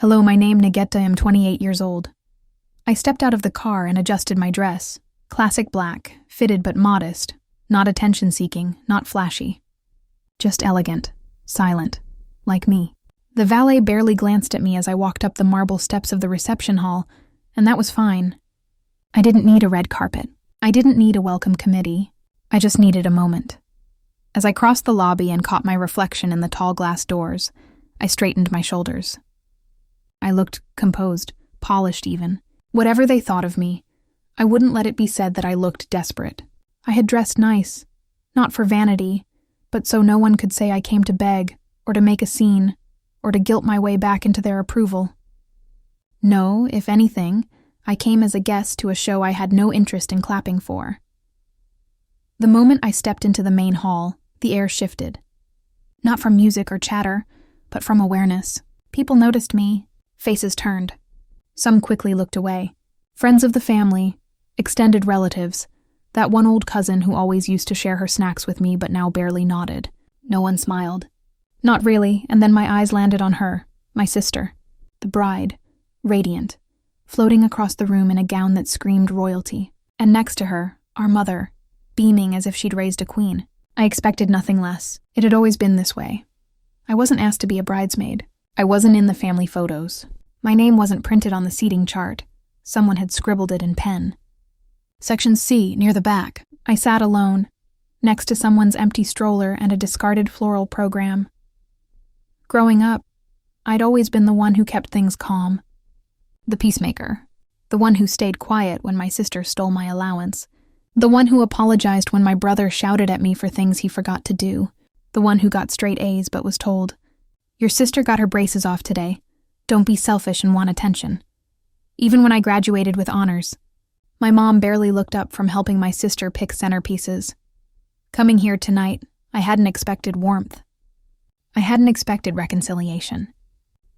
Hello, my name Nagetta. I'm 28 years old. I stepped out of the car and adjusted my dress. Classic black, fitted but modest, not attention-seeking, not flashy. Just elegant, silent, like me. The valet barely glanced at me as I walked up the marble steps of the reception hall, and that was fine. I didn't need a red carpet. I didn't need a welcome committee. I just needed a moment. As I crossed the lobby and caught my reflection in the tall glass doors, I straightened my shoulders. I looked composed, polished even. Whatever they thought of me, I wouldn't let it be said that I looked desperate. I had dressed nice, not for vanity, but so no one could say I came to beg, or to make a scene, or to guilt my way back into their approval. No, if anything, I came as a guest to a show I had no interest in clapping for. The moment I stepped into the main hall, the air shifted. Not from music or chatter, but from awareness. People noticed me. Faces turned. Some quickly looked away. Friends of the family, extended relatives, that one old cousin who always used to share her snacks with me but now barely nodded. No one smiled. Not really, and then my eyes landed on her, my sister, the bride, radiant, floating across the room in a gown that screamed royalty. And next to her, our mother, beaming as if she'd raised a queen. I expected nothing less. It had always been this way. I wasn't asked to be a bridesmaid. I wasn't in the family photos. My name wasn't printed on the seating chart. Someone had scribbled it in pen. Section C, near the back. I sat alone, next to someone's empty stroller and a discarded floral program. Growing up, I'd always been the one who kept things calm. The peacemaker. The one who stayed quiet when my sister stole my allowance. The one who apologized when my brother shouted at me for things he forgot to do. The one who got straight A's but was told, "Your sister got her braces off today. Don't be selfish and want attention." Even when I graduated with honors, my mom barely looked up from helping my sister pick centerpieces. Coming here tonight, I hadn't expected warmth. I hadn't expected reconciliation.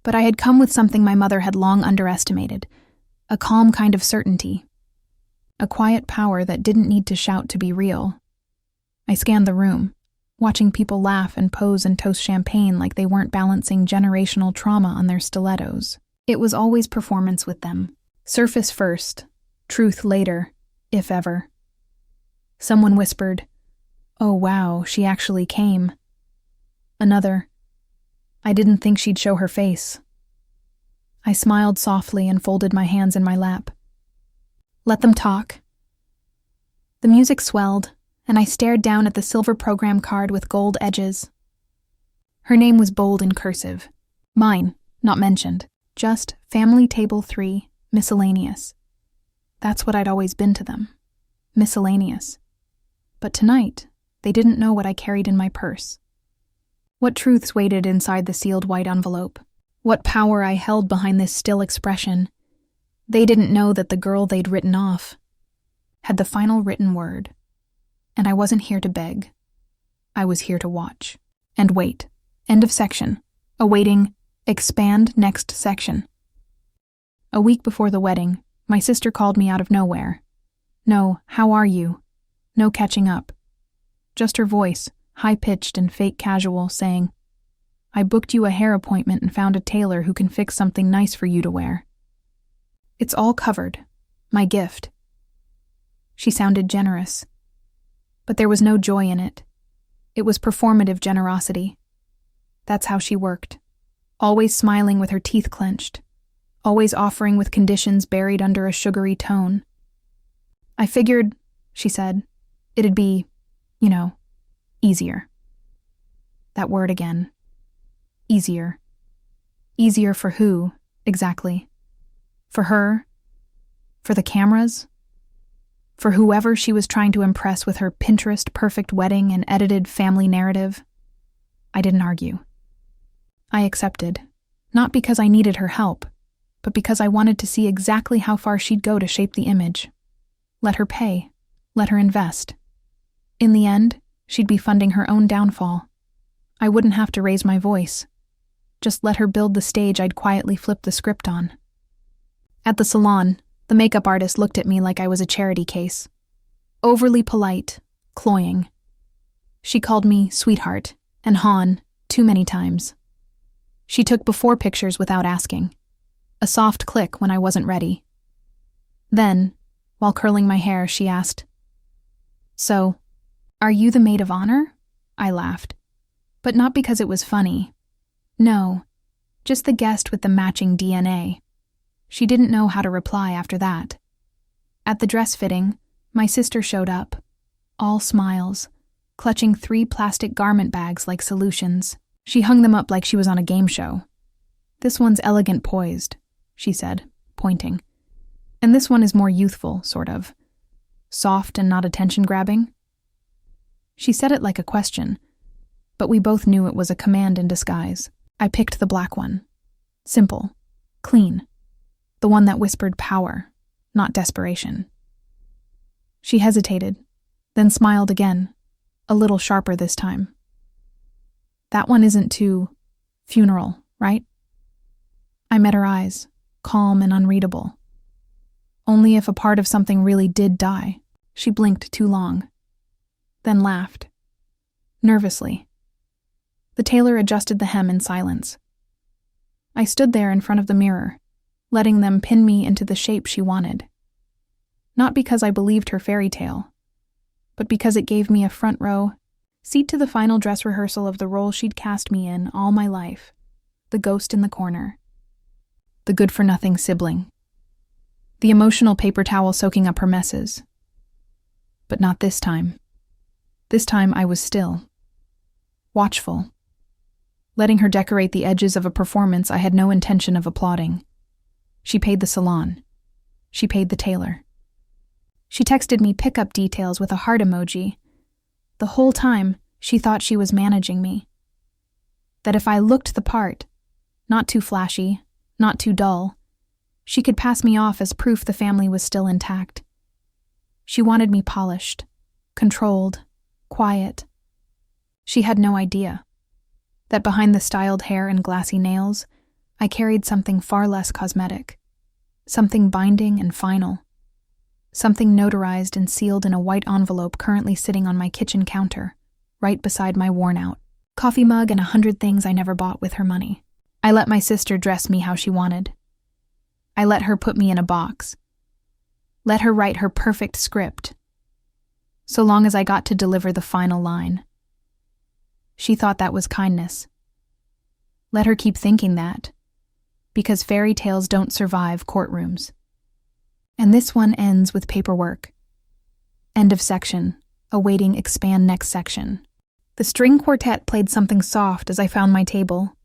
But I had come with something my mother had long underestimated, a calm kind of certainty. A quiet power that didn't need to shout to be real. I scanned the room, watching people laugh and pose and toast champagne like they weren't balancing generational trauma on their stilettos. It was always performance with them. Surface first, truth later, if ever. Someone whispered, "Oh wow, she actually came." Another, "I didn't think she'd show her face." I smiled softly and folded my hands in my lap. Let them talk. The music swelled, and I stared down at the silver program card with gold edges. Her name was bold in cursive. Mine, not mentioned. Just Family Table 3, Miscellaneous. That's what I'd always been to them. Miscellaneous. But tonight, they didn't know what I carried in my purse. What truths waited inside the sealed white envelope. What power I held behind this still expression. They didn't know that the girl they'd written off had the final written word. And I wasn't here to beg. I was here to watch. And wait. End of section. Awaiting, expand next section. A week before the wedding, my sister called me out of nowhere. No, how are you? No catching up. Just her voice, high-pitched and fake casual, saying, "I booked you a hair appointment and found a tailor who can fix something nice for you to wear. It's all covered. My gift." She sounded generous. But there was no joy in it. It was performative generosity. That's how she worked. Always smiling with her teeth clenched. Always offering with conditions buried under a sugary tone. "I figured," she said, "it'd be, easier." That word again. Easier. Easier for who, exactly? For her? For the cameras? For whoever she was trying to impress with her Pinterest perfect wedding and edited family narrative? I didn't argue. I accepted, not because I needed her help, but because I wanted to see exactly how far she'd go to shape the image. Let her pay. Let her invest. In the end, she'd be funding her own downfall. I wouldn't have to raise my voice. Just let her build the stage I'd quietly flip the script on. At the salon, the makeup artist looked at me like I was a charity case. Overly polite, cloying. She called me sweetheart and Han too many times. She took before pictures without asking. a soft click when I wasn't ready. Then, while curling my hair, she asked, "So, are you the maid of honor?" I laughed, but not because it was funny. No, just the guest with the matching DNA. She didn't know how to reply after that. At the dress fitting, my sister showed up, all smiles, clutching 3 plastic garment bags like solutions. She hung them up like she was on a game show. "This one's elegant poised," she said, pointing. "And this one is more youthful, sort of. Soft and not attention-grabbing." She said it like a question, but we both knew it was a command in disguise. I picked the black one. Simple. Clean. The one that whispered power, not desperation. She hesitated, then smiled again, a little sharper this time. "That one isn't too funeral, right?" I met her eyes, calm and unreadable. "Only if a part of something really did die." She blinked too long, then laughed. Nervously. The tailor adjusted the hem in silence. I stood there in front of the mirror, letting them pin me into the shape she wanted. Not because I believed her fairy tale, but because it gave me a front row seat to the final dress rehearsal of the role she'd cast me in all my life, the ghost in the corner, the good-for-nothing sibling, the emotional paper towel soaking up her messes. But not this time. This time I was still, watchful, letting her decorate the edges of a performance I had no intention of applauding. She paid the salon. She paid the tailor. She texted me pickup details with a heart emoji. The whole time, she thought she was managing me. That if I looked the part, not too flashy, not too dull, she could pass me off as proof the family was still intact. She wanted me polished, controlled, quiet. She had no idea that behind the styled hair and glassy nails, I carried something far less cosmetic, something binding and final, something notarized and sealed in a white envelope currently sitting on my kitchen counter, right beside my worn-out coffee mug and 100 things I never bought with her money. I let my sister dress me how she wanted. I let her put me in a box. Let her write her perfect script, so long as I got to deliver the final line. She thought that was kindness. Let her keep thinking that, because fairy tales don't survive courtrooms. And this one ends with paperwork. End of section, awaiting expand next section. The string quartet played something soft as I found my table.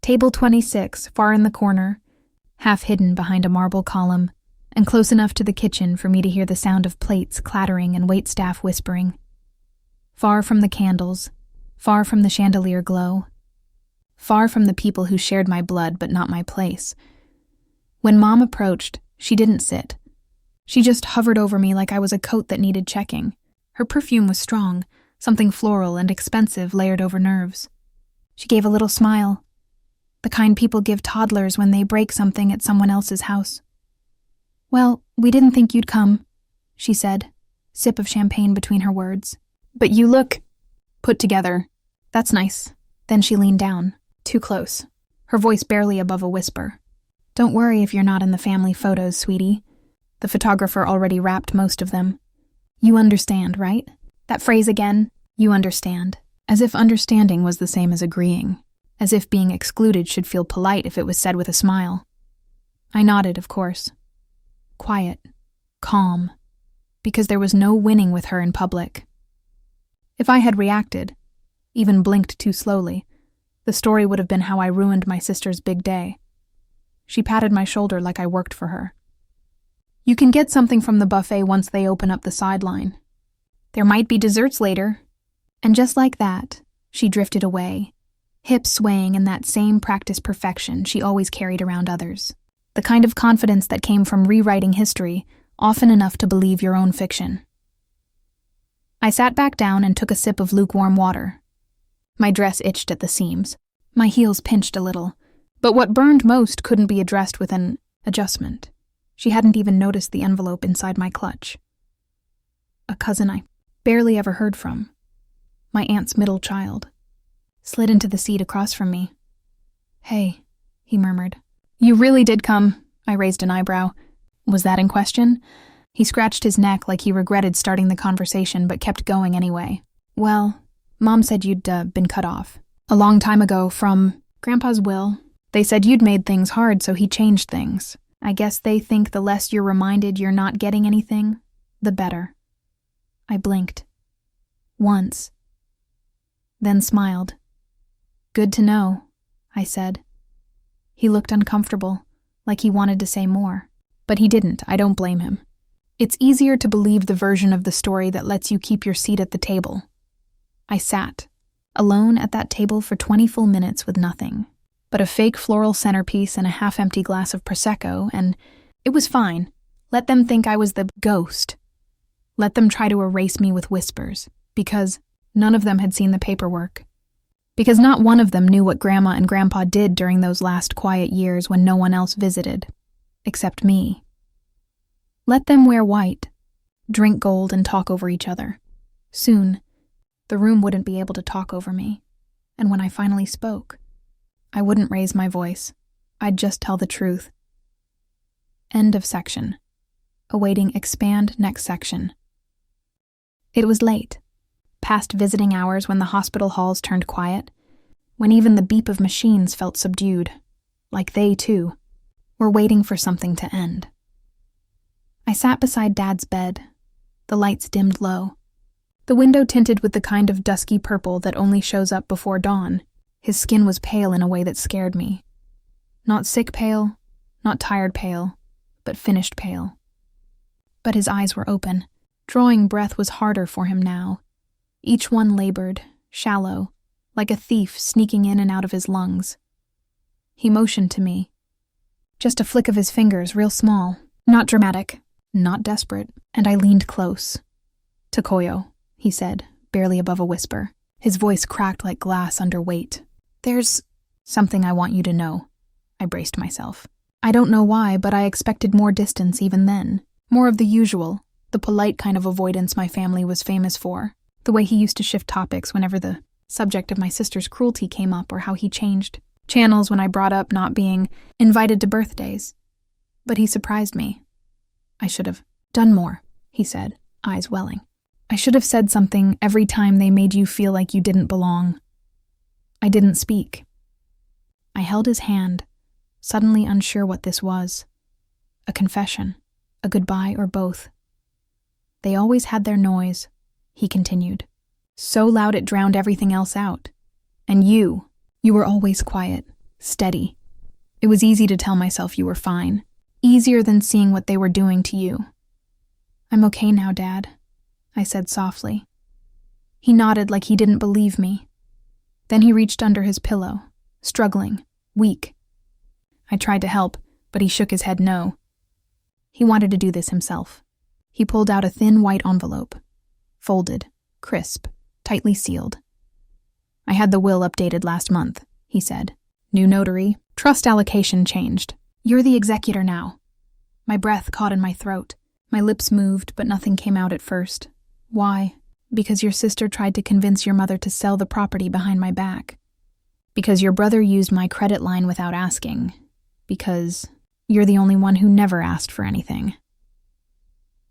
Table 26, far in the corner, half hidden behind a marble column, and close enough to the kitchen for me to hear the sound of plates clattering and waitstaff whispering. Far from the candles, far from the chandelier glow, far from the people who shared my blood but not my place. When Mom approached, she didn't sit. She just hovered over me like I was a coat that needed checking. Her perfume was strong, something floral and expensive layered over nerves. She gave a little smile, the kind people give toddlers when they break something at someone else's house. "Well, we didn't think you'd come," she said, sip of champagne between her words. "But you look put together. That's nice." Then she leaned down, too close, her voice barely above a whisper. "Don't worry if you're not in the family photos, sweetie. The photographer already wrapped most of them. You understand, right?" That phrase again, "you understand," as if understanding was the same as agreeing, as if being excluded should feel polite if it was said with a smile. I nodded, of course. Quiet, calm, because there was no winning with her in public. If I had reacted, even blinked too slowly, the story would have been how I ruined my sister's big day. She patted my shoulder like I worked for her. "You can get something from the buffet once they open up the sideline. There might be desserts later." And just like that, she drifted away, hips swaying in that same practice perfection she always carried around others. The kind of confidence that came from rewriting history often enough to believe your own fiction. I sat back down and took a sip of lukewarm water. My dress itched at the seams. My heels pinched a little. But what burned most couldn't be addressed with an adjustment. She hadn't even noticed the envelope inside my clutch. A cousin I barely ever heard from, my aunt's middle child, slid into the seat across from me. "Hey," he murmured. You really did come. I raised an eyebrow. Was that in question? He scratched his neck like he regretted starting the conversation but kept going anyway. Well, Mom said you'd been cut off. A long time ago from Grandpa's will. They said you'd made things hard, so he changed things. I guess they think the less you're reminded you're not getting anything, the better. I blinked. Once. Then smiled. Good to know, I said. He looked uncomfortable, like he wanted to say more. But he didn't. I don't blame him. It's easier to believe the version of the story that lets you keep your seat at the table. I sat, alone at that table for 20 full minutes with nothing but a fake floral centerpiece and a half-empty glass of Prosecco, and it was fine. Let them think I was the ghost. Let them try to erase me with whispers, because none of them had seen the paperwork. Because not one of them knew what Grandma and Grandpa did during those last quiet years when no one else visited, except me. Let them wear white, drink gold, and talk over each other. Soon, the room wouldn't be able to talk over me, and when I finally spoke, I wouldn't raise my voice. I'd just tell the truth. End of section. Awaiting expand next section. It was late, past visiting hours when the hospital halls turned quiet, when even the beep of machines felt subdued, like they, too, were waiting for something to end. I sat beside Dad's bed, the lights dimmed low, the window tinted with the kind of dusky purple that only shows up before dawn. His skin was pale in a way that scared me. Not sick pale, not tired pale, but finished pale. But his eyes were open. Drawing breath was harder for him now. Each one labored, shallow, like a thief sneaking in and out of his lungs. He motioned to me. Just a flick of his fingers, real small, not dramatic, not desperate, and I leaned close. "Tokoyo," he said, barely above a whisper. His voice cracked like glass under weight. "There's something I want you to know." I braced myself. I don't know why, but I expected more distance even then. More of the usual, the polite kind of avoidance my family was famous for. The way he used to shift topics whenever the subject of my sister's cruelty came up, or how he changed channels when I brought up not being invited to birthdays. But he surprised me. "I should have done more," he said, eyes welling. "I should have said something every time they made you feel like you didn't belong." I didn't speak. I held his hand, suddenly unsure what this was. A confession, a goodbye, or both. "They always had their noise," he continued. "So loud it drowned everything else out. And you were always quiet, steady. It was easy to tell myself you were fine. Easier than seeing what they were doing to you." "I'm okay now, Dad," I said softly. He nodded like he didn't believe me. Then he reached under his pillow, struggling, weak. I tried to help, but he shook his head no. He wanted to do this himself. He pulled out a thin white envelope, folded, crisp, tightly sealed. "I had the will updated last month," he said. "New notary, trust allocation changed. You're the executor now." My breath caught in my throat. My lips moved, but nothing came out at first. "Why?" "Because your sister tried to convince your mother to sell the property behind my back. Because your brother used my credit line without asking. Because you're the only one who never asked for anything."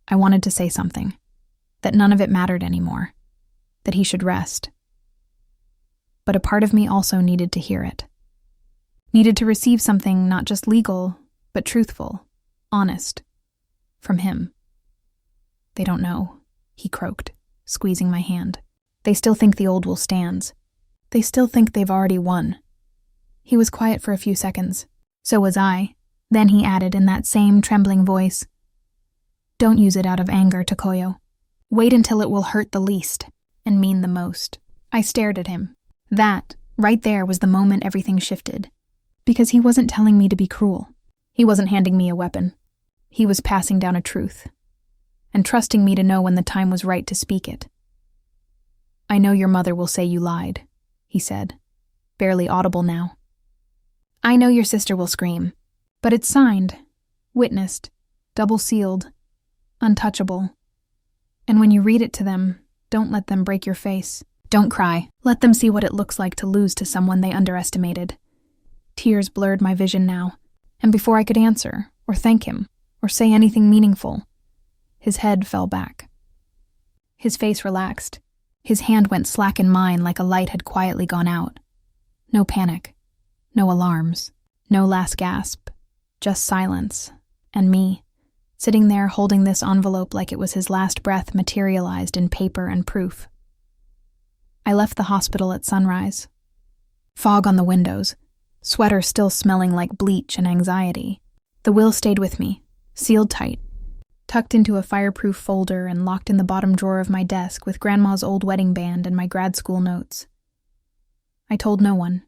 I wanted to say something. That none of it mattered anymore. That he should rest. But a part of me also needed to hear it. Needed to receive something not just legal, but truthful, honest, from him. "They don't know," he croaked, squeezing my hand. "They still think the old will stands. They still think they've already won." He was quiet for a few seconds. So was I. Then he added in that same trembling voice, "Don't use it out of anger, Tokoyo. Wait until it will hurt the least and mean the most." I stared at him. That, right there, was the moment everything shifted. Because he wasn't telling me to be cruel. He wasn't handing me a weapon. He was passing down a truth. And trusting me to know when the time was right to speak it. "I know your mother will say you lied," he said, barely audible now. "I know your sister will scream, but it's signed, witnessed, double-sealed, untouchable. And when you read it to them, don't let them break your face. Don't cry. Let them see what it looks like to lose to someone they underestimated." Tears blurred my vision now, And before I could answer, or thank him, or say anything meaningful, his head fell back. His face relaxed. His hand went slack in mine like a light had quietly gone out. No panic. No alarms. No last gasp. Just silence. And me, sitting there holding this envelope like it was his last breath materialized in paper and proof. I left the hospital at sunrise. Fog on the windows, sweater still smelling like bleach and anxiety. The will stayed with me, sealed tight, tucked into a fireproof folder and locked in the bottom drawer of my desk with Grandma's old wedding band and my grad school notes. I told no one.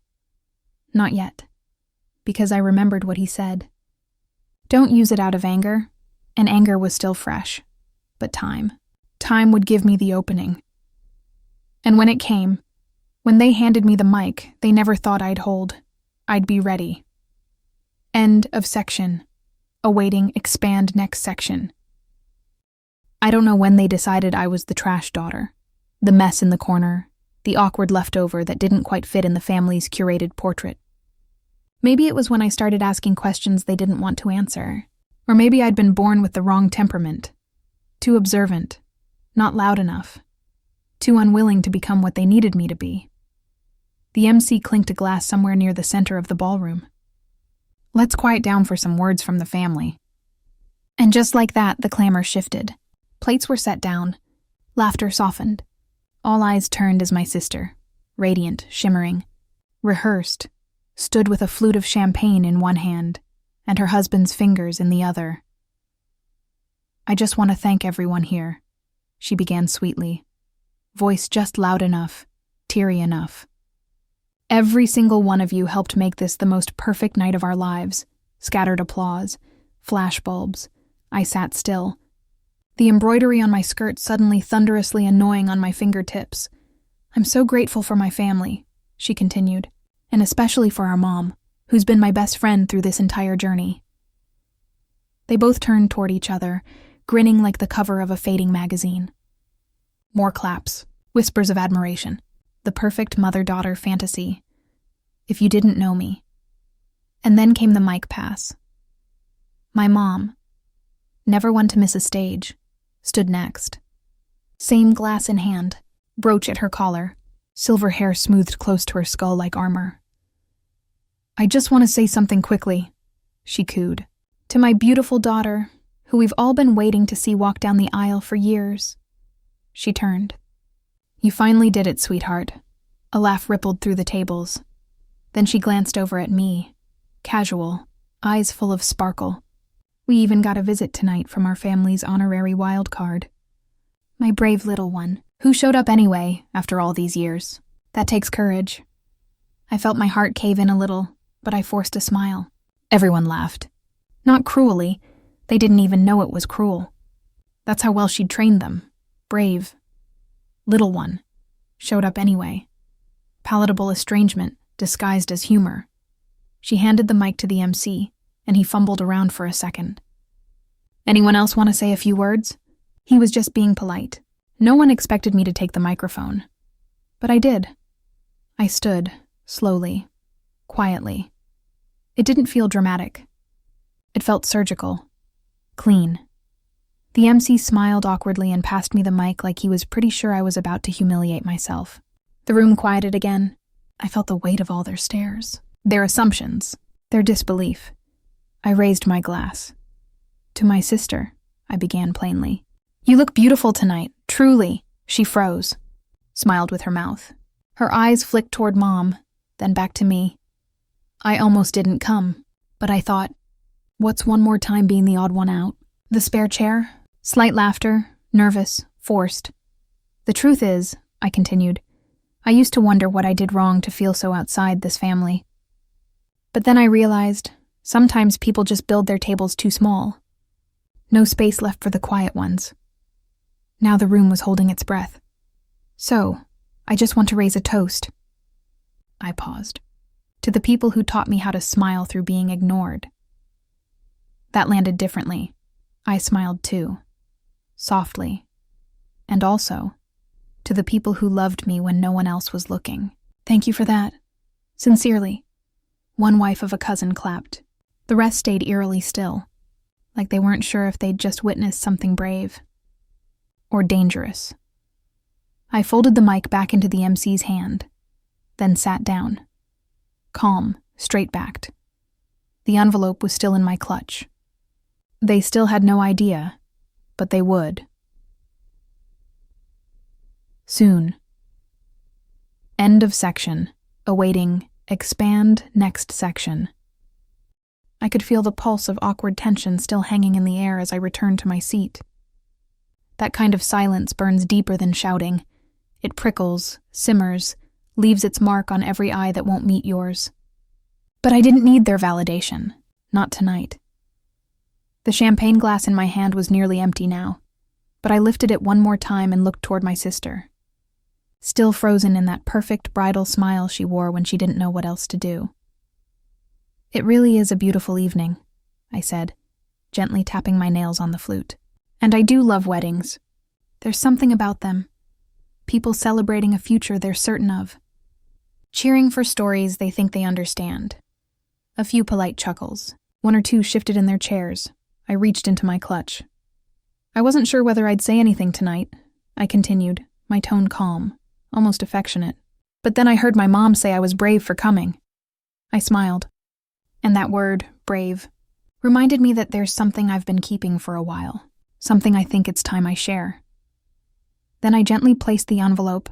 Not yet. Because I remembered what he said. Don't use it out of anger, and anger was still fresh. But time. Time would give me the opening. And when it came, when they handed me the mic they never thought I'd hold, I'd be ready. End of section. Awaiting expand next section. I don't know when they decided I was the trash daughter, the mess in the corner, the awkward leftover that didn't quite fit in the family's curated portrait. Maybe it was when I started asking questions they didn't want to answer, or maybe I'd been born with the wrong temperament, too observant, not loud enough, too unwilling to become what they needed me to be. The MC clinked a glass somewhere near the center of the ballroom. Let's quiet down for some words from the family. And just like that, the clamor shifted. Plates were set down. Laughter softened. All eyes turned as my sister, radiant, shimmering, rehearsed, stood with a flute of champagne in one hand and her husband's fingers in the other. I just want to thank everyone here, she began sweetly, voice just loud enough, teary enough. Every single one of you helped make this the most perfect night of our lives. Scattered applause, flashbulbs. I sat still. The embroidery on my skirt suddenly thunderously annoying on my fingertips. I'm so grateful for my family, she continued, and especially for our mom, who's been my best friend through this entire journey. They both turned toward each other, grinning like the cover of a fading magazine. More claps, whispers of admiration. The perfect mother-daughter fantasy. If you didn't know me. And then came the mic pass. My mom, never one to miss a stage, stood next. Same glass in hand, brooch at her collar, silver hair smoothed close to her skull like armor. I just want to say something quickly, she cooed. To my beautiful daughter, who we've all been waiting to see walk down the aisle for years. She turned. You finally did it, sweetheart. A laugh rippled through the tables. Then she glanced over at me, casual, eyes full of sparkle. We even got a visit tonight from our family's honorary wild card. My brave little one, who showed up anyway after all these years. That takes courage. I felt my heart cave in a little, but I forced a smile. Everyone laughed. Not cruelly. They didn't even know it was cruel. That's how well she'd trained them. Brave. Little one. Showed up anyway. Palatable estrangement, disguised as humor. She handed the mic to the MC, and he fumbled around for a second. Anyone else want to say a few words? He was just being polite. No one expected me to take the microphone. But I did. I stood, slowly, quietly. It didn't feel dramatic. It felt surgical. Clean. The MC smiled awkwardly and passed me the mic like he was pretty sure I was about to humiliate myself. The room quieted again. I felt the weight of all their stares, their assumptions, their disbelief. I raised my glass. To my sister, I began plainly. You look beautiful tonight, truly. She froze, smiled with her mouth. Her eyes flicked toward Mom, then back to me. I almost didn't come, but I thought, what's one more time being the odd one out? The spare chair? Slight laughter, nervous, forced. The truth is, I continued, I used to wonder what I did wrong to feel so outside this family. But then I realized, sometimes people just build their tables too small. No space left for the quiet ones. Now the room was holding its breath. So, I just want to raise a toast. I paused. To the people who taught me how to smile through being ignored. That landed differently. I smiled too. Softly. And also, to the people who loved me when no one else was looking. Thank you for that. Sincerely. One wife of a cousin clapped. The rest stayed eerily still, like they weren't sure if they'd just witnessed something brave or dangerous. I folded the mic back into the MC's hand, then sat down, calm, straight-backed. The envelope was still in my clutch. They still had no idea, but they would. Soon. End of section. Awaiting expand next section. I could feel the pulse of awkward tension still hanging in the air as I returned to my seat. That kind of silence burns deeper than shouting. It prickles, simmers, leaves its mark on every eye that won't meet yours. But I didn't need their validation. Not tonight. The champagne glass in my hand was nearly empty now, but I lifted it one more time and looked toward my sister, still frozen in that perfect bridal smile she wore when she didn't know what else to do. "It really is a beautiful evening," I said, gently tapping my nails on the flute. "And I do love weddings. There's something about them. People celebrating a future they're certain of. Cheering for stories they think they understand." A few polite chuckles. One or two shifted in their chairs. I reached into my clutch. "I wasn't sure whether I'd say anything tonight," I continued, my tone calm, almost affectionate. "But then I heard my mom say I was brave for coming." I smiled. And that word, brave, reminded me that there's something I've been keeping for a while, something I think it's time I share. Then I gently placed the envelope,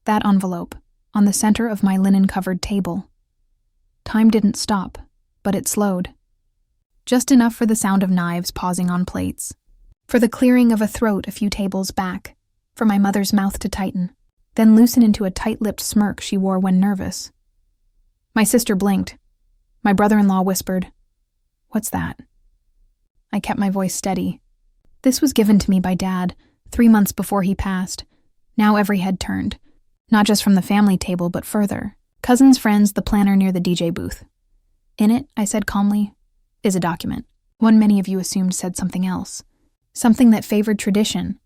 that envelope, on the center of my linen-covered table. Time didn't stop, but it slowed. Just enough for the sound of knives pausing on plates, for the clearing of a throat a few tables back, for my mother's mouth to tighten, then loosen into a tight-lipped smirk she wore when nervous. My sister blinked. My brother-in-law whispered, "What's that?" I kept my voice steady. This was given to me by Dad 3 months before he passed. Now every head turned, not just from the family table, but further. Cousins, friends, the planner near the DJ booth. In it, I said calmly, is a document. One many of you assumed said something else. Something that favored tradition.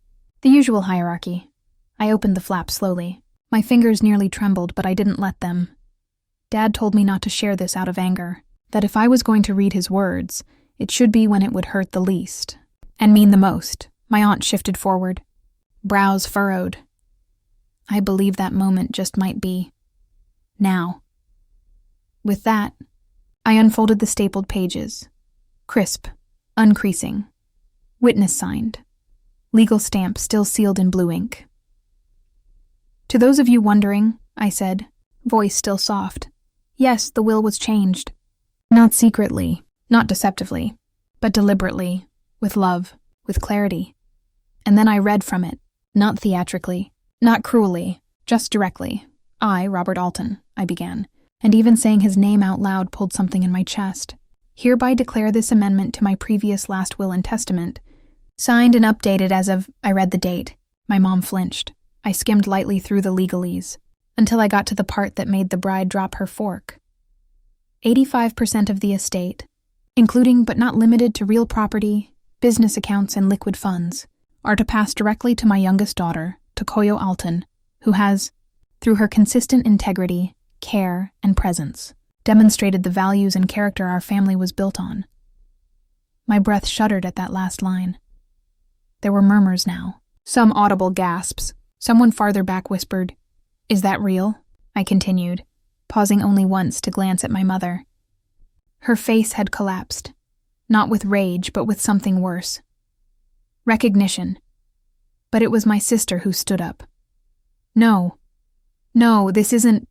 The usual hierarchy. I opened the flap slowly. My fingers nearly trembled, but I didn't let them. Dad told me not to share this out of anger, that if I was going to read his words, it should be when it would hurt the least, and mean the most. My aunt shifted forward, brows furrowed. I believe that moment just might be now. With that, I unfolded the stapled pages. Crisp, uncreasing. Witness signed. Legal stamp still sealed in blue ink. "To those of you wondering," I said, voice still soft, "yes, the will was changed. Not secretly, not deceptively, but deliberately, with love, with clarity." And then I read from it, not theatrically, not cruelly, just directly. "I, Robert Alton," I began, and even saying his name out loud pulled something in my chest. "Hereby declare this amendment to my previous last will and testament, signed and updated as of," I read the date. My mom flinched. I skimmed lightly through the legalese, until I got to the part that made the bride drop her fork. 85% of the estate, including but not limited to real property, business accounts, and liquid funds, are to pass directly to my youngest daughter, Tokoyo Alton, who has, through her consistent integrity, care, and presence, demonstrated the values and character our family was built on. My breath shuddered at that last line. There were murmurs now, some audible gasps. Someone farther back whispered, "Is that real?" I continued, pausing only once to glance at my mother. Her face had collapsed, not with rage, but with something worse. Recognition. But it was my sister who stood up. No, this isn't,"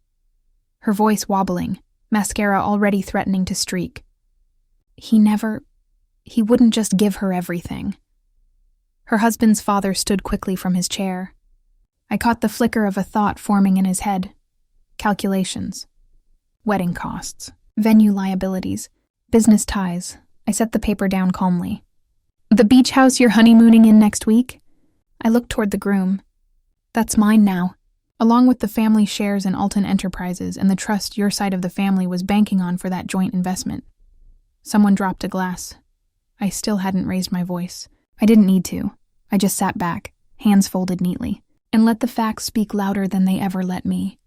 her voice wobbling, mascara already threatening to streak. He wouldn't just give her everything." Her husband's father stood quickly from his chair. I caught the flicker of a thought forming in his head. Calculations. Wedding costs. Venue liabilities. Business ties. I set the paper down calmly. "The beach house you're honeymooning in next week?" I looked toward the groom. "That's mine now, along with the family shares in Alton Enterprises and the trust your side of the family was banking on for that joint investment." Someone dropped a glass. I still hadn't raised my voice. I didn't need to. I just sat back, hands folded neatly, and let the facts speak louder than they ever let me.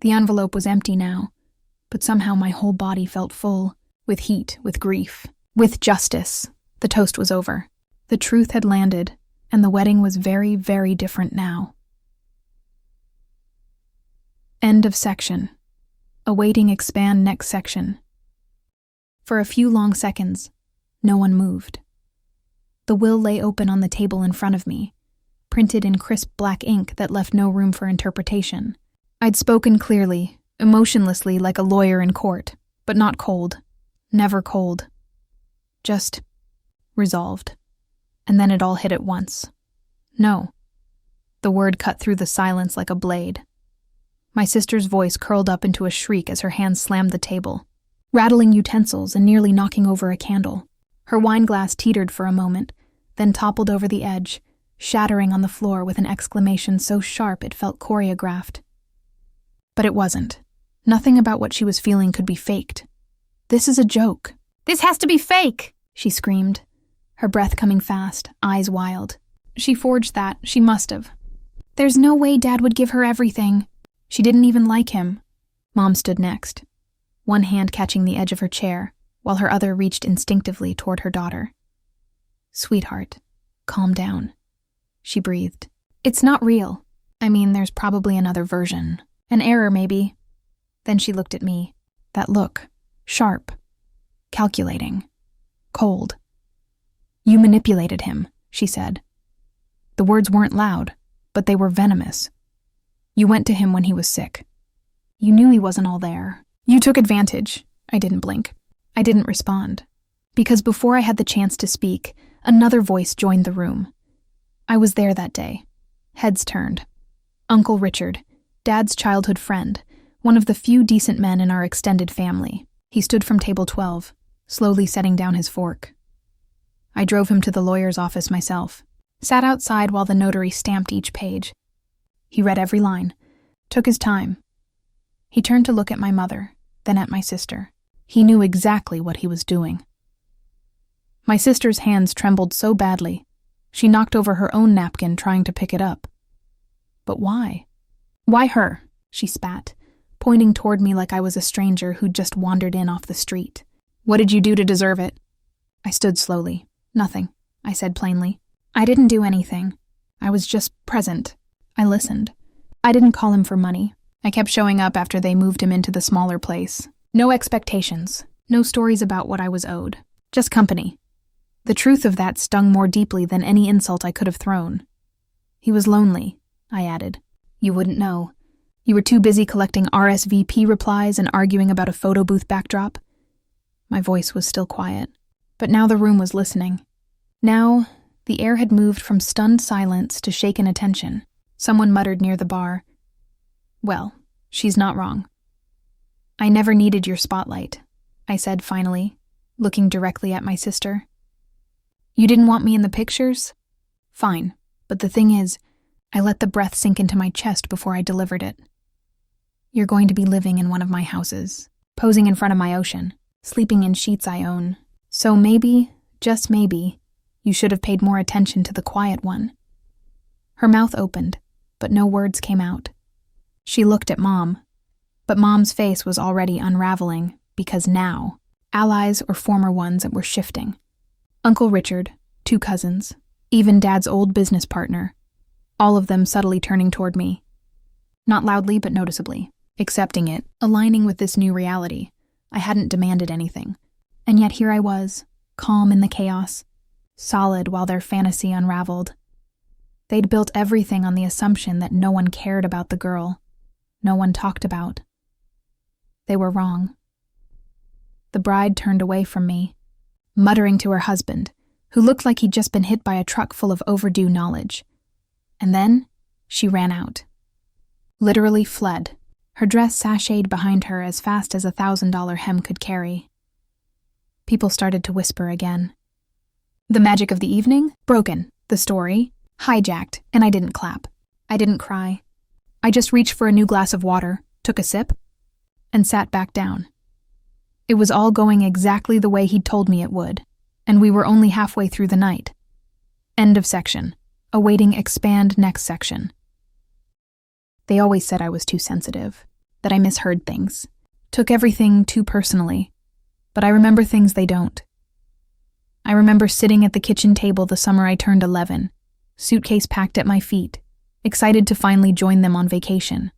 The envelope was empty now, but somehow my whole body felt full, With heat, with grief, with justice. The toast was over. The truth had landed, and the wedding was very, very different now. End of section. Awaiting expand next section. For a few long seconds, no one moved. The will lay open on the table in front of me, printed in crisp black ink that left no room for interpretation. I'd spoken clearly, emotionlessly like a lawyer in court, but not cold. Never cold. Just resolved. And then it all hit at once. No. The word cut through the silence like a blade. My sister's voice curled up into a shriek as her hands slammed the table, rattling utensils and nearly knocking over a candle. Her wine glass teetered for a moment, then toppled over the edge, shattering on the floor with an exclamation so sharp it felt choreographed. But it wasn't. Nothing about what she was feeling could be faked. This is a joke. "This has to be fake!" she screamed, her breath coming fast, eyes wild. She forged that, she must have. "There's no way Dad would give her everything. She didn't even like him." Mom stood next, one hand catching the edge of her chair, while her other reached instinctively toward her daughter. "Sweetheart, calm down," she breathed. "It's not real. I mean, there's probably another version. An error, maybe." Then she looked at me. That look. Sharp. Calculating. Cold. "You manipulated him," she said. The words weren't loud, but they were venomous. "You went to him when he was sick. You knew he wasn't all there. You took advantage." I didn't blink. I didn't respond. Because before I had the chance to speak, another voice joined the room. I was there that day. Heads turned. Uncle Richard, Dad's childhood friend, one of the few decent men in our extended family. He stood from table 12, slowly setting down his fork. I drove him to the lawyer's office myself, sat outside while the notary stamped each page. He read every line, took his time. He turned to look at my mother, then at my sister. He knew exactly what he was doing. My sister's hands trembled so badly, she knocked over her own napkin trying to pick it up. But why? "Why her?" she spat, pointing toward me like I was a stranger who'd just wandered in off the street. "What did you do to deserve it?" I stood slowly. "Nothing," I said plainly. "I didn't do anything. I was just present. I listened. I didn't call him for money. I kept showing up after they moved him into the smaller place. No expectations, no stories about what I was owed. Just company." The truth of that stung more deeply than any insult I could have thrown. "He was lonely," I added. "You wouldn't know. You were too busy collecting RSVP replies and arguing about a photo booth backdrop." My voice was still quiet, but now the room was listening. Now, the air had moved from stunned silence to shaken attention. Someone muttered near the bar, "Well, she's not wrong." "I never needed your spotlight," I said finally, looking directly at my sister. "You didn't want me in the pictures? Fine, but the thing is, I let the breath sink into my chest before I delivered it. You're going to be living in one of my houses, posing in front of my ocean, sleeping in sheets I own. So maybe, just maybe, you should have paid more attention to the quiet one." Her mouth opened, but no words came out. She looked at Mom, but Mom's face was already unraveling because now, allies or former ones were shifting. Uncle Richard, 2 cousins, even Dad's old business partner, all of them subtly turning toward me. Not loudly, but noticeably, accepting it, aligning with this new reality. I hadn't demanded anything, and yet here I was, calm in the chaos, solid while their fantasy unraveled. They'd built everything on the assumption that no one cared about the girl, no one talked about. They were wrong. The bride turned away from me, muttering to her husband, who looked like he'd just been hit by a truck full of overdue knowledge. And then she ran out. Literally fled, her dress sashayed behind her as fast as a $1,000 hem could carry. People started to whisper again. The magic of the evening? Broken. The story? Hijacked, and I didn't clap. I didn't cry. I just reached for a new glass of water, took a sip, and sat back down. It was all going exactly the way he'd told me it would, and we were only halfway through the night. End of section. Awaiting expand next section. They always said I was too sensitive, that I misheard things, took everything too personally. But I remember things they don't. I remember sitting at the kitchen table the summer I turned 11, suitcase packed at my feet, excited to finally join them on vacation.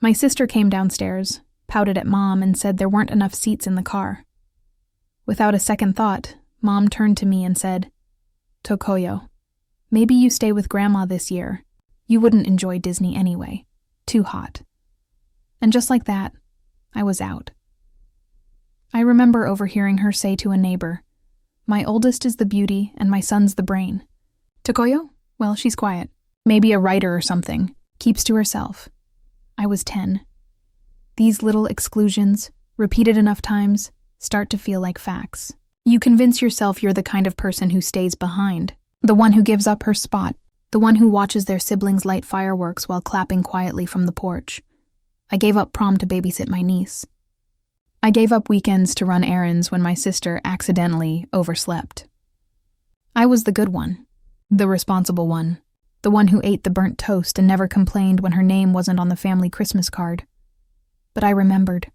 My sister came downstairs, pouted at Mom, and said there weren't enough seats in the car. Without a second thought, Mom turned to me and said, "Tokoyo, maybe you stay with Grandma this year. You wouldn't enjoy Disney anyway. Too hot." And just like that, I was out. I remember overhearing her say to a neighbor, "My oldest is the beauty and my son's the brain. Tokoyo? Well, she's quiet. Maybe a writer or something. Keeps to herself." I was 10. These little exclusions, repeated enough times, start to feel like facts. You convince yourself you're the kind of person who stays behind, the one who gives up her spot, the one who watches their siblings light fireworks while clapping quietly from the porch. I gave up prom to babysit my niece. I gave up weekends to run errands when my sister accidentally overslept. I was the good one, the responsible one, the one who ate the burnt toast and never complained when her name wasn't on the family Christmas card. But I remembered.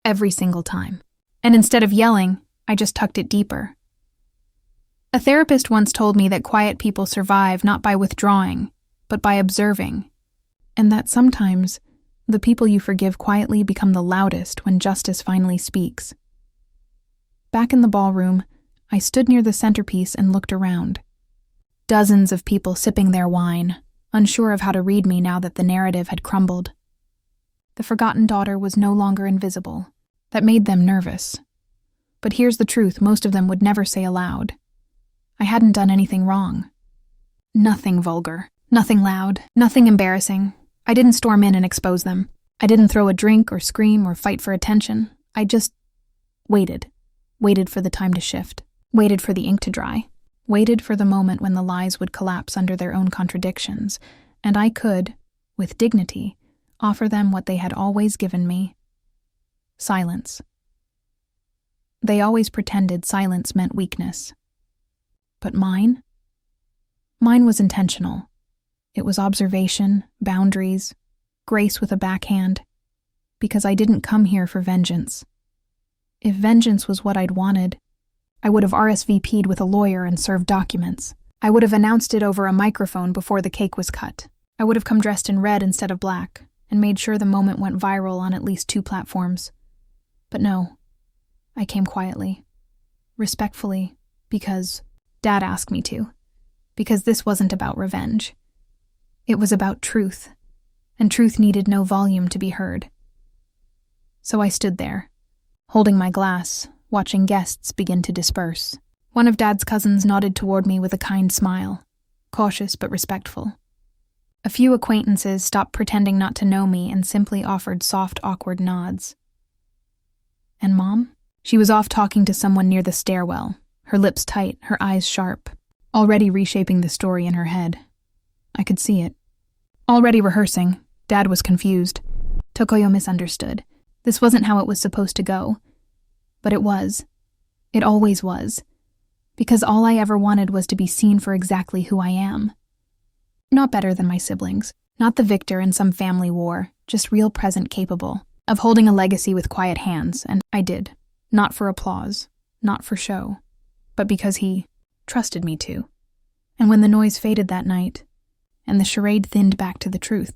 Every single time. And instead of yelling, I just tucked it deeper. A therapist once told me that quiet people survive not by withdrawing, but by observing, and that sometimes the people you forgive quietly become the loudest when justice finally speaks. Back in the ballroom, I stood near the centerpiece and looked around. Dozens of people sipping their wine, unsure of how to read me now that the narrative had crumbled. The forgotten daughter was no longer invisible. That made them nervous. But here's the truth most of them would never say aloud. I hadn't done anything wrong. Nothing vulgar, nothing loud, nothing embarrassing. I didn't storm in and expose them. I didn't throw a drink or scream or fight for attention. I just waited for the time to shift, waited for the ink to dry, waited for the moment when the lies would collapse under their own contradictions, and I could, with dignity, offer them what they had always given me: silence. They always pretended silence meant weakness. But mine? Mine was intentional. It was observation, boundaries, grace with a backhand, because I didn't come here for vengeance. If vengeance was what I'd wanted, I would have RSVP'd with a lawyer and served documents. I would have announced it over a microphone before the cake was cut. I would have come dressed in red instead of black, and made sure the moment went viral on at least 2 platforms. But no, I came quietly, respectfully, because Dad asked me to, because this wasn't about revenge. It was about truth, and truth needed no volume to be heard. So I stood there, holding my glass, watching guests begin to disperse. One of Dad's cousins nodded toward me with a kind smile, cautious but respectful. A few acquaintances stopped pretending not to know me and simply offered soft, awkward nods. And Mom? She was off talking to someone near the stairwell, her lips tight, her eyes sharp, already reshaping the story in her head. I could see it. Already rehearsing, Dad was confused. Tokoyo misunderstood. This wasn't how it was supposed to go. But it was. It always was. Because all I ever wanted was to be seen for exactly who I am. Not better than my siblings, not the victor in some family war, just real present capable of holding a legacy with quiet hands, and I did. Not for applause, not for show, but because he trusted me to. And when the noise faded that night, and the charade thinned back to the truth,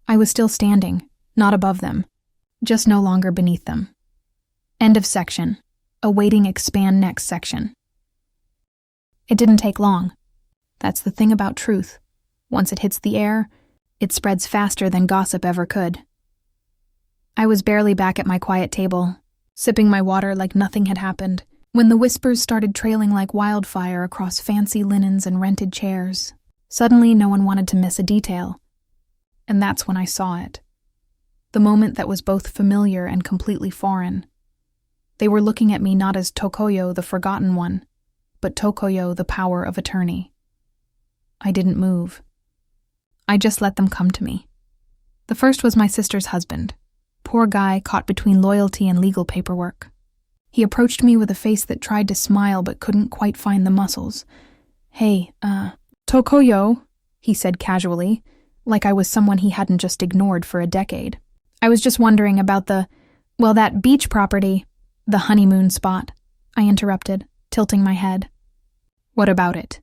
I was still standing, not above them, just no longer beneath them. End of section. Awaiting expand next section. It didn't take long. That's the thing about truth. Once it hits the air, it spreads faster than gossip ever could. I was barely back at my quiet table, sipping my water like nothing had happened, when the whispers started trailing like wildfire across fancy linens and rented chairs. Suddenly, no one wanted to miss a detail. And that's when I saw it. The moment that was both familiar and completely foreign. They were looking at me not as Tokoyo, the forgotten one, but Tokoyo, the power of attorney. I didn't move. I just let them come to me. The first was my sister's husband. Poor guy caught between loyalty and legal paperwork. He approached me with a face that tried to smile but couldn't quite find the muscles. "Hey, Tokoyo," he said casually, like I was someone he hadn't just ignored for a decade. "I was just wondering about that beach property. The honeymoon spot, I interrupted, tilting my head. What about it?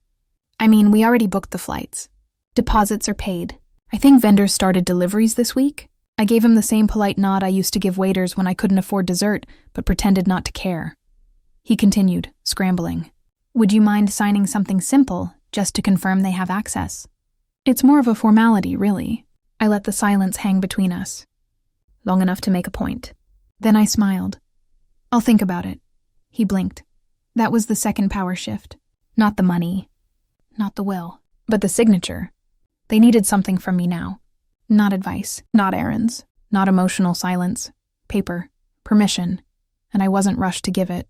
I mean, we already booked the flights. Deposits are paid. I think vendors started deliveries this week. I gave him the same polite nod I used to give waiters when I couldn't afford dessert, but pretended not to care. He continued, scrambling. Would you mind signing something simple, just to confirm they have access? It's more of a formality, really. I let the silence hang between us. Long enough to make a point. Then I smiled. I'll think about it. He blinked. That was the second power shift. Not the money. Not the will. But the signature. They needed something from me now. Not advice, not errands, not emotional silence. Paper, permission, and I wasn't rushed to give it.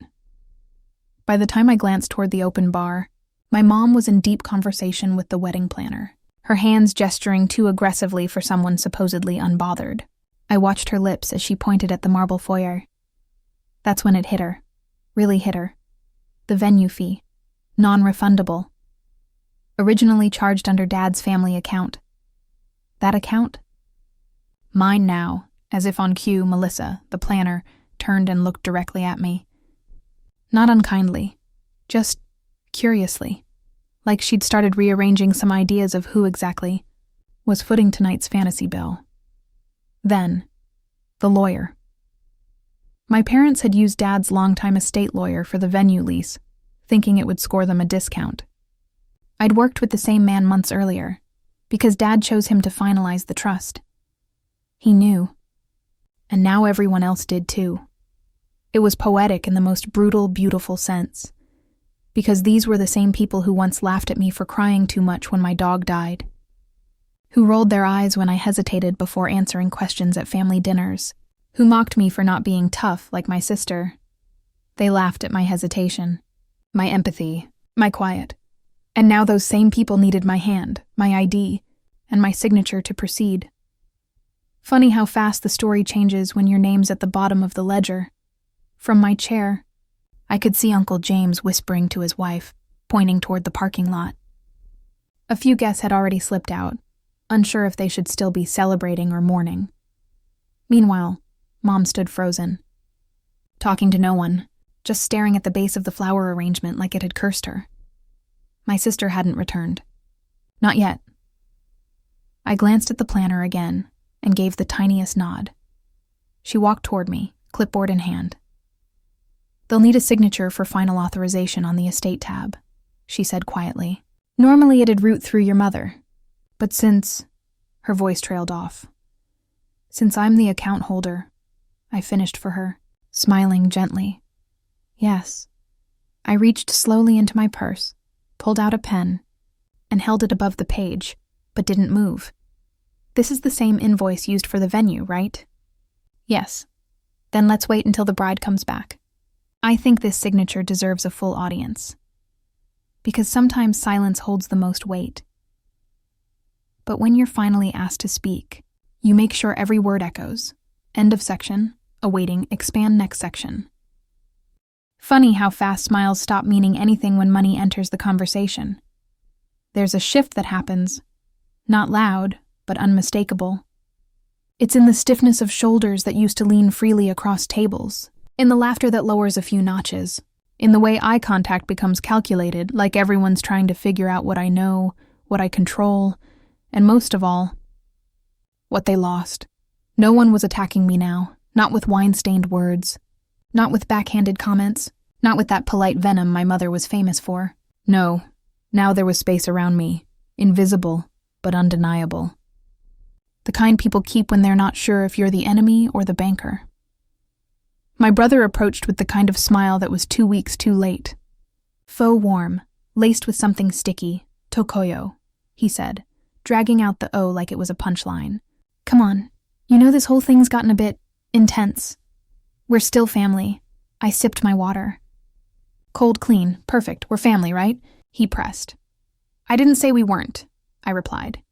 By the time I glanced toward the open bar, my mom was in deep conversation with the wedding planner, her hands gesturing too aggressively for someone supposedly unbothered. I watched her lips as she pointed at the marble foyer. That's when it hit her. Really hit her. The venue fee. Non-refundable. Originally charged under Dad's family account. That account? Mine now, as if on cue, Melissa, the planner, turned and looked directly at me. Not unkindly, just curiously, like she'd started rearranging some ideas of who exactly was footing tonight's fantasy bill. Then, the lawyer. My parents had used Dad's longtime estate lawyer for the venue lease, thinking it would score them a discount. I'd worked with the same man months earlier, because Dad chose him to finalize the trust. He knew. And now everyone else did too. It was poetic in the most brutal, beautiful sense, because these were the same people who once laughed at me for crying too much when my dog died, who rolled their eyes when I hesitated before answering questions at family dinners, who mocked me for not being tough like my sister. They laughed at my hesitation, my empathy, my quiet. And now those same people needed my hand, my ID, and my signature to proceed. Funny how fast the story changes when your name's at the bottom of the ledger. From my chair, I could see Uncle James whispering to his wife, pointing toward the parking lot. A few guests had already slipped out, unsure if they should still be celebrating or mourning. Meanwhile, Mom stood frozen, talking to no one, just staring at the base of the flower arrangement like it had cursed her. My sister hadn't returned. Not yet. I glanced at the planner again and gave the tiniest nod. She walked toward me, clipboard in hand. They'll need a signature for final authorization on the estate tab, she said quietly. Normally it'd route through your mother, but since... Her voice trailed off. Since I'm the account holder, I finished for her, smiling gently. Yes. I reached slowly into my purse, pulled out a pen, and held it above the page, but didn't move. This is the same invoice used for the venue, right? Yes. Then let's wait until the bride comes back. I think this signature deserves a full audience. Because sometimes silence holds the most weight. But when you're finally asked to speak, you make sure every word echoes. End of section, awaiting, expand next section. Funny how fast smiles stop meaning anything when money enters the conversation. There's a shift that happens, not loud, but unmistakable. It's in the stiffness of shoulders that used to lean freely across tables, in the laughter that lowers a few notches, in the way eye contact becomes calculated, like everyone's trying to figure out what I know, what I control, and most of all, what they lost. No one was attacking me now, not with wine-stained words, not with backhanded comments, not with that polite venom my mother was famous for. No, now there was space around me, invisible but undeniable. The kind people keep when they're not sure if you're the enemy or the banker. My brother approached with the kind of smile that was 2 weeks too late. Faux warm, laced with something sticky, tokoyo, he said, dragging out the O like it was a punchline. Come on, you know this whole thing's gotten a bit intense. We're still family. I sipped my water. Cold clean, perfect, we're family, right? He pressed. I didn't say we weren't, I replied.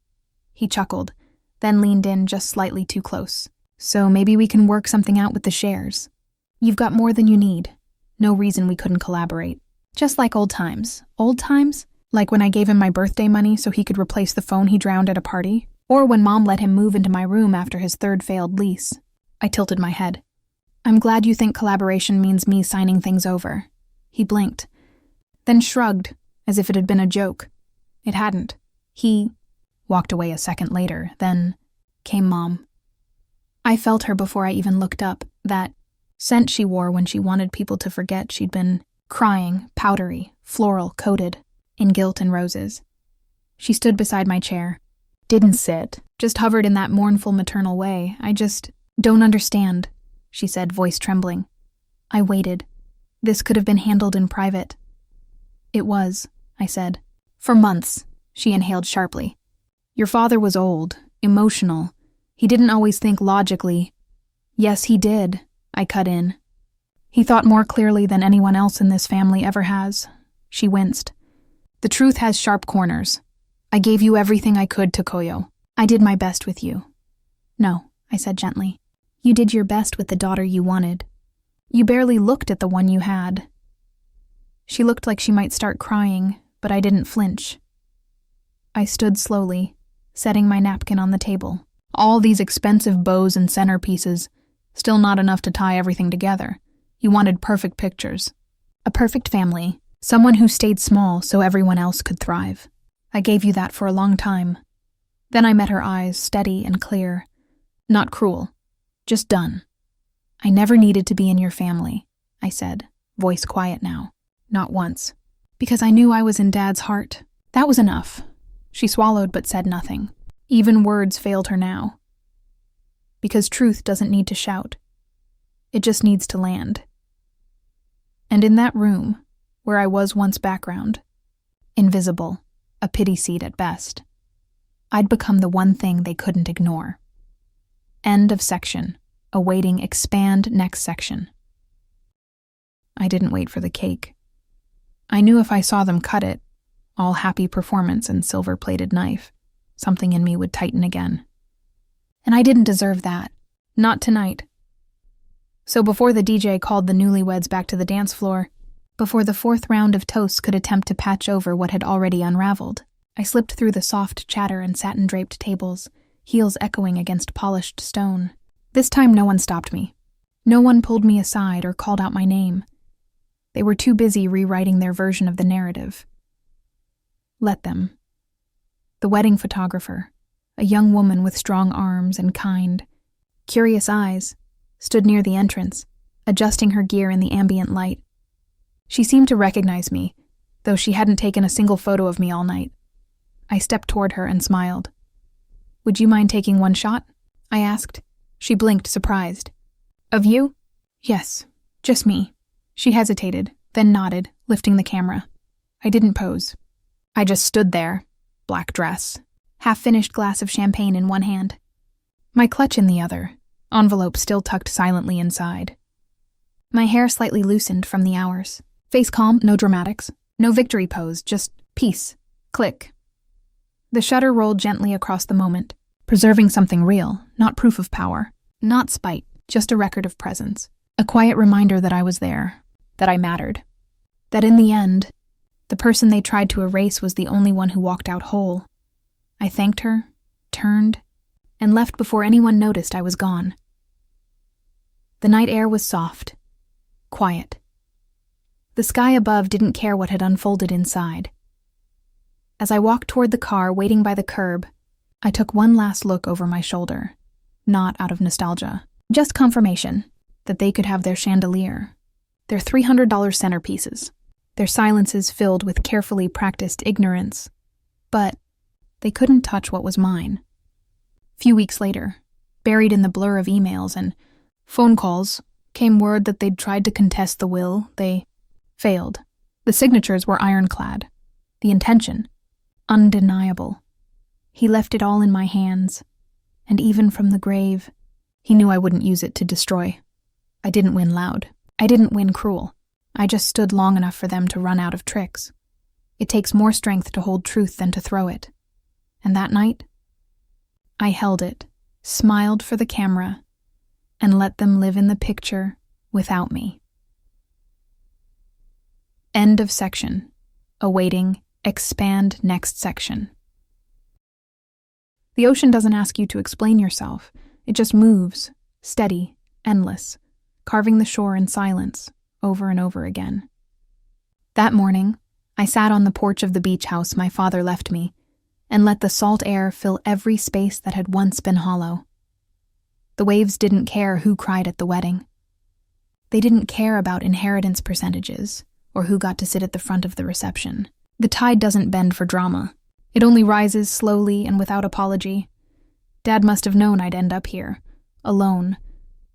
He chuckled, then leaned in just slightly too close. So maybe we can work something out with the shares. You've got more than you need. No reason we couldn't collaborate. Just like old times. Old times? Like when I gave him my birthday money so he could replace the phone he drowned at a party? Or when Mom let him move into my room after his third failed lease? I tilted my head. I'm glad you think collaboration means me signing things over. He blinked, then shrugged, as if it had been a joke. It hadn't. He walked away a second later, then came Mom. I felt her before I even looked up, that scent she wore when she wanted people to forget she'd been crying, powdery, floral-coated, in guilt and roses. She stood beside my chair. Didn't sit, just hovered in that mournful maternal way. I just don't understand, she said, voice trembling. I waited. This could have been handled in private. It was, I said. For months, she inhaled sharply. Your father was old, emotional. He didn't always think logically. Yes, he did, I cut in. He thought more clearly than anyone else in this family ever has. She winced. The truth has sharp corners. I gave you everything I could, Tokoyo. I did my best with you. No, I said gently. You did your best with the daughter you wanted. You barely looked at the one you had. She looked like she might start crying, but I didn't flinch. I stood slowly, setting my napkin on the table. All these expensive bows and centerpieces, still not enough to tie everything together. You wanted perfect pictures. A perfect family, someone who stayed small so everyone else could thrive. I gave you that for a long time. Then I met her eyes, steady and clear. Not cruel, just done. I never needed to be in your family, I said, voice quiet now. Not once. Because I knew I was in Dad's heart. That was enough. She swallowed but said nothing. Even words failed her now. Because truth doesn't need to shout. It just needs to land. And in that room, where I was once background, invisible, a pity seat at best, I'd become the one thing they couldn't ignore. End of section. Awaiting expand next section. I didn't wait for the cake. I knew if I saw them cut it, all happy performance and silver-plated knife, something in me would tighten again. And I didn't deserve that. Not tonight. So before the DJ called the newlyweds back to the dance floor, before the fourth round of toasts could attempt to patch over what had already unraveled, I slipped through the soft chatter and satin-draped tables, heels echoing against polished stone. This time no one stopped me. No one pulled me aside or called out my name. They were too busy rewriting their version of the narrative. Let them. The wedding photographer, a young woman with strong arms and kind, curious eyes, stood near the entrance, adjusting her gear in the ambient light. She seemed to recognize me, though she hadn't taken a single photo of me all night. I stepped toward her and smiled. Would you mind taking one shot? I asked. She blinked, surprised. Of you? Yes, just me. She hesitated, then nodded, lifting the camera. I didn't pose. I just stood there, black dress, half-finished glass of champagne in one hand, my clutch in the other, envelope still tucked silently inside. My hair slightly loosened from the hours. Face calm, no dramatics, no victory pose, just peace. Click. The shutter rolled gently across the moment, preserving something real, not proof of power, not spite, just a record of presence. A quiet reminder that I was there, that I mattered. That in the end, the person they tried to erase was the only one who walked out whole. I thanked her, turned, and left before anyone noticed I was gone. The night air was soft, quiet. The sky above didn't care what had unfolded inside. As I walked toward the car waiting by the curb, I took one last look over my shoulder, not out of nostalgia, just confirmation that they could have their chandelier, their $300 centerpieces, their silences filled with carefully practiced ignorance, but they couldn't touch what was mine. Few weeks later, buried in the blur of emails and phone calls, came word that they'd tried to contest the will. They failed. The signatures were ironclad. The intention, undeniable. He left it all in my hands, and even from the grave, he knew I wouldn't use it to destroy. I didn't win loud. I didn't win cruel. I just stood long enough for them to run out of tricks. It takes more strength to hold truth than to throw it. And that night, I held it, smiled for the camera, and let them live in the picture without me. End of section. Awaiting expand next section. The ocean doesn't ask you to explain yourself. It just moves, steady, endless, carving the shore in silence, over and over again. That morning, I sat on the porch of the beach house my father left me, and let the salt air fill every space that had once been hollow. The waves didn't care who cried at the wedding. They didn't care about inheritance percentages, or who got to sit at the front of the reception. The tide doesn't bend for drama. It only rises slowly and without apology. Dad must have known I'd end up here, alone,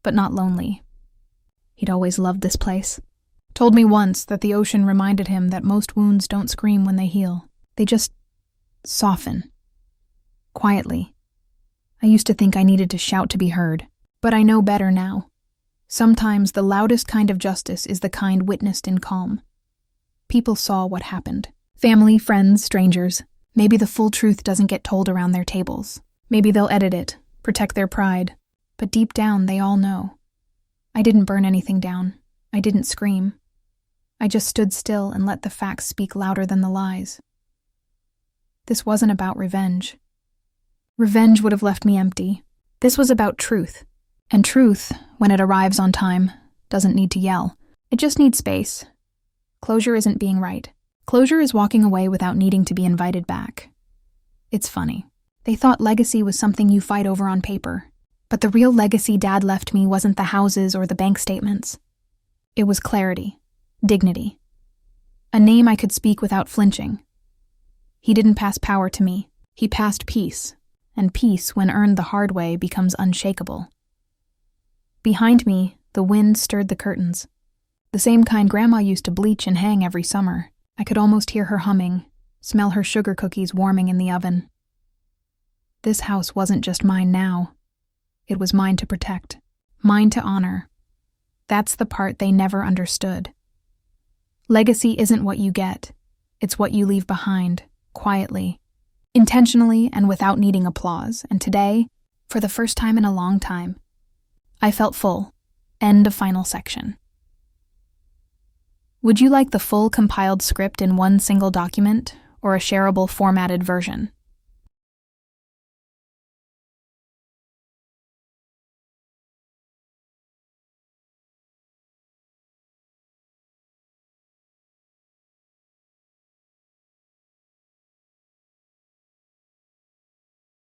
but not lonely. He'd always loved this place. Told me once that the ocean reminded him that most wounds don't scream when they heal. They just soften. Quietly. I used to think I needed to shout to be heard, but I know better now. Sometimes the loudest kind of justice is the kind witnessed in calm. People saw what happened. Family, friends, strangers. Maybe the full truth doesn't get told around their tables. Maybe they'll edit it, protect their pride. But deep down, they all know. I didn't burn anything down. I didn't scream. I just stood still and let the facts speak louder than the lies. This wasn't about revenge. Revenge would have left me empty. This was about truth. And truth, when it arrives on time, doesn't need to yell. It just needs space. Closure isn't being right. Closure is walking away without needing to be invited back. It's funny. They thought legacy was something you fight over on paper. But the real legacy Dad left me wasn't the houses or the bank statements. It was clarity, dignity. A name I could speak without flinching. He didn't pass power to me. He passed peace. And peace, when earned the hard way, becomes unshakable. Behind me, the wind stirred the curtains. The same kind Grandma used to bleach and hang every summer. I could almost hear her humming, smell her sugar cookies warming in the oven. This house wasn't just mine now. It was mine to protect, mine to honor. That's the part they never understood. Legacy isn't what you get. It's what you leave behind, quietly, intentionally and without needing applause. And today, for the first time in a long time, I felt full. End of final section. Would you like the full compiled script in one single document, or a shareable formatted version?